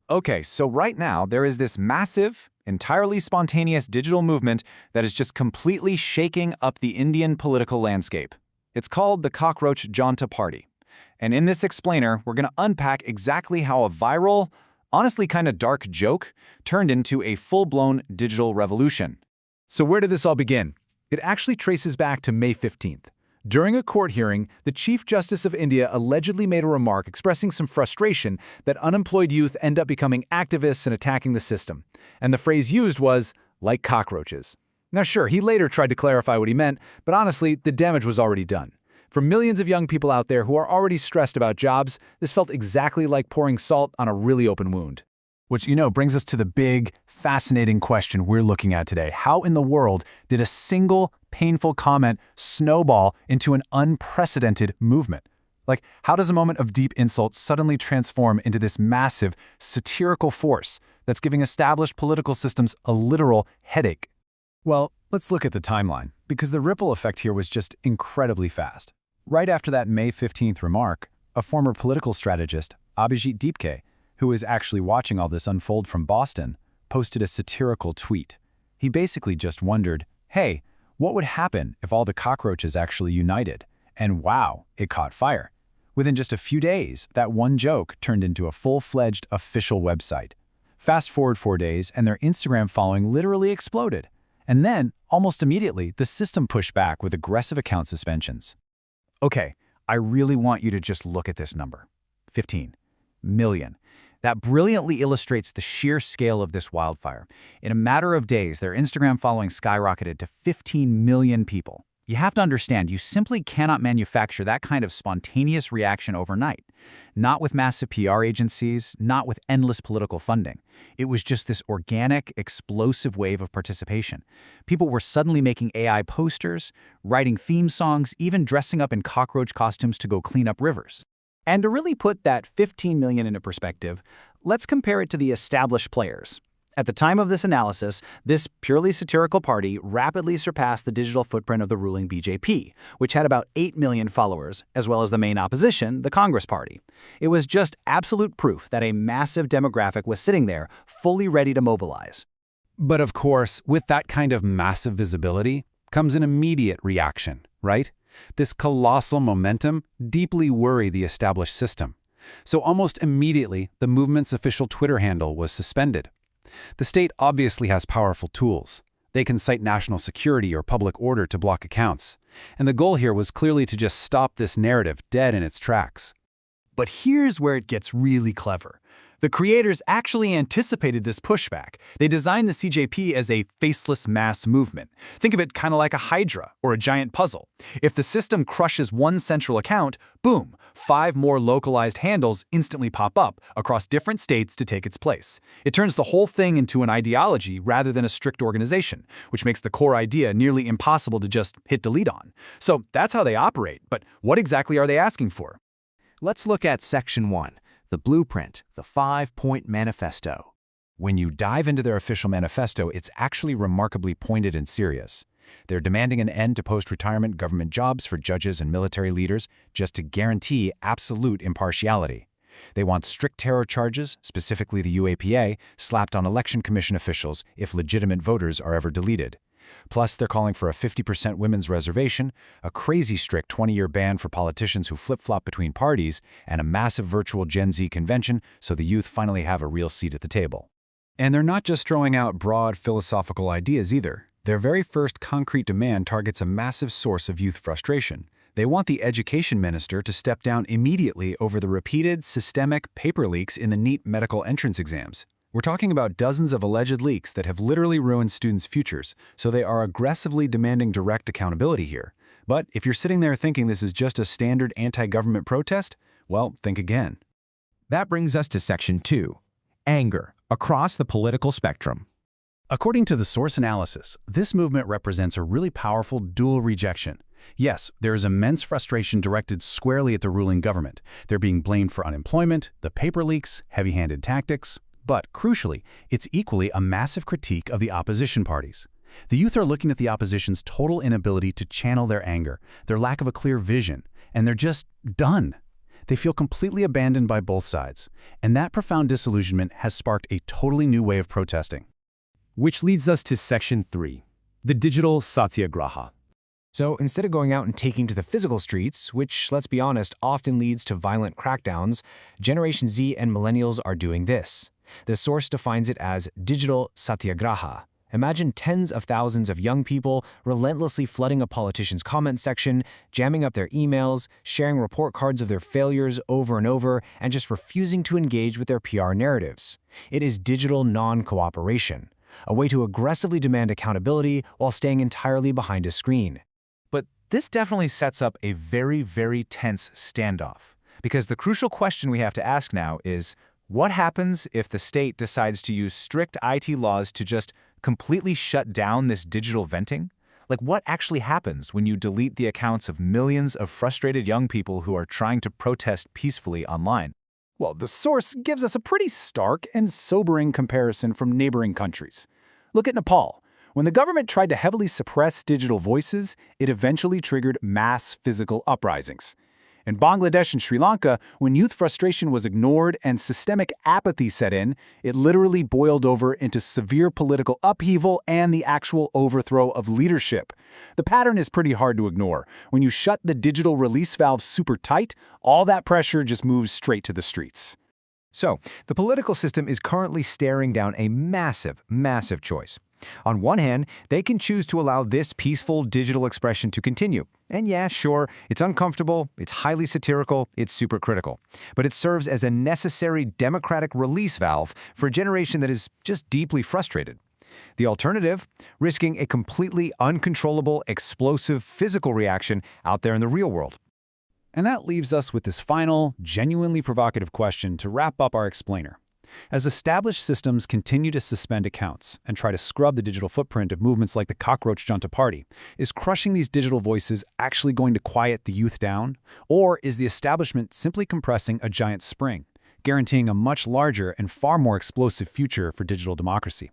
Okay, so right now there is this massive, entirely spontaneous digital movement that is just completely shaking up the Indian political landscape. It's called the Cockroach Janta Party. And in this explainer, we're going to unpack exactly how a viral, honestly kind of dark joke turned into a full-blown digital revolution. So where did this all begin? It actually traces back to May 15th. During a court hearing, the Chief Justice of India allegedly made a remark expressing some frustration that unemployed youth end up becoming activists and attacking the system. And the phrase used was, like cockroaches. Now sure, he later tried to clarify what he meant, but honestly, the damage was already done. For millions of young people out there who are already stressed about jobs, this felt exactly like pouring salt on a really open wound. Which, brings us to the big, fascinating question we're looking at today. How in the world did a single, painful comment snowball into an unprecedented movement? Like, how does a moment of deep insult suddenly transform into this massive, satirical force that's giving established political systems a literal headache? Well, let's look at the timeline, because the ripple effect here was just incredibly fast. Right after that May 15th remark, a former political strategist, Abhijit Deepke, who is actually watching all this unfold from Boston, posted a satirical tweet. He basically just wondered, hey, what would happen if all the cockroaches actually united? And wow, it caught fire. Within just a few days, that one joke turned into a full-fledged official website. Fast forward 4 days, and their Instagram following literally exploded. And then, almost immediately, the system pushed back with aggressive account suspensions. Okay, I really want you to just look at this number. 15 million. That brilliantly illustrates the sheer scale of this wildfire. In a matter of days, their Instagram following skyrocketed to 15 million people. You have to understand, you simply cannot manufacture that kind of spontaneous reaction overnight. Not with massive PR agencies, not with endless political funding. It was just this organic, explosive wave of participation. People were suddenly making AI posters, writing theme songs, even dressing up in cockroach costumes to go clean up rivers. And to really put that 15 million into perspective, let's compare it to the established players. At the time of this analysis, this purely satirical party rapidly surpassed the digital footprint of the ruling BJP, which had about 8 million followers, as well as the main opposition, the Congress Party. It was just absolute proof that a massive demographic was sitting there, fully ready to mobilize. But of course, with that kind of massive visibility comes an immediate reaction, right? This colossal momentum deeply worried the established system. So almost immediately, the movement's official Twitter handle was suspended. The state obviously has powerful tools. They can cite national security or public order to block accounts. And the goal here was clearly to just stop this narrative dead in its tracks. But here's where it gets really clever. The creators actually anticipated this pushback. They designed the CJP as a faceless mass movement. Think of it kind of like a hydra or a giant puzzle. If the system crushes one central account, boom, 5 more localized handles instantly pop up across different states to take its place. It turns the whole thing into an ideology rather than a strict organization, which makes the core idea nearly impossible to just hit delete on. So that's how they operate, but what exactly are they asking for? Let's look at Section 1. The blueprint, the 5-point manifesto. When you dive into their official manifesto, it's actually remarkably pointed and serious. They're demanding an end to post-retirement government jobs for judges and military leaders just to guarantee absolute impartiality. They want strict terror charges, specifically the UAPA, slapped on election commission officials if legitimate voters are ever deleted. Plus, they're calling for a 50% women's reservation, a crazy strict 20-year ban for politicians who flip-flop between parties, and a massive virtual Gen Z convention so the youth finally have a real seat at the table. And they're not just throwing out broad philosophical ideas either. Their very first concrete demand targets a massive source of youth frustration. They want the education minister to step down immediately over the repeated, systemic paper leaks in the NEET medical entrance exams. We're talking about dozens of alleged leaks that have literally ruined students' futures, so they are aggressively demanding direct accountability here. But if you're sitting there thinking this is just a standard anti-government protest, well, think again. That brings us to Section 2. Anger across the political spectrum. According to the source analysis, this movement represents a really powerful dual rejection. Yes, there is immense frustration directed squarely at the ruling government. They're being blamed for unemployment, the paper leaks, heavy-handed tactics. But, crucially, it's equally a massive critique of the opposition parties. The youth are looking at the opposition's total inability to channel their anger, their lack of a clear vision, and they're just done. They feel completely abandoned by both sides, and that profound disillusionment has sparked a totally new way of protesting. Which leads us to Section 3, the digital satyagraha. So instead of going out and taking to the physical streets, which, let's be honest, often leads to violent crackdowns, Generation Z and millennials are doing this. The source defines it as digital satyagraha. Imagine tens of thousands of young people relentlessly flooding a politician's comment section, jamming up their emails, sharing report cards of their failures over and over, and just refusing to engage with their PR narratives. It is digital non-cooperation, a way to aggressively demand accountability while staying entirely behind a screen. But this definitely sets up a very, very tense standoff. Because the crucial question we have to ask now is, what happens if the state decides to use strict IT laws to just completely shut down this digital venting? Like, what actually happens when you delete the accounts of millions of frustrated young people who are trying to protest peacefully online? Well, the source gives us a pretty stark and sobering comparison from neighboring countries. Look at Nepal. When the government tried to heavily suppress digital voices, it eventually triggered mass physical uprisings. In Bangladesh and Sri Lanka, when youth frustration was ignored and systemic apathy set in, it literally boiled over into severe political upheaval and the actual overthrow of leadership. The pattern is pretty hard to ignore. When you shut the digital release valve super tight, all that pressure just moves straight to the streets. So, the political system is currently staring down a massive, massive choice. On one hand, they can choose to allow this peaceful digital expression to continue. And yeah, sure, it's uncomfortable, it's highly satirical, it's super critical. But it serves as a necessary democratic release valve for a generation that is just deeply frustrated. The alternative, risking a completely uncontrollable, explosive physical reaction out there in the real world. And that leaves us with this final, genuinely provocative question to wrap up our explainer. As established systems continue to suspend accounts and try to scrub the digital footprint of movements like the Cockroach Janta Party, is crushing these digital voices actually going to quiet the youth down? Or is the establishment simply compressing a giant spring, guaranteeing a much larger and far more explosive future for digital democracy?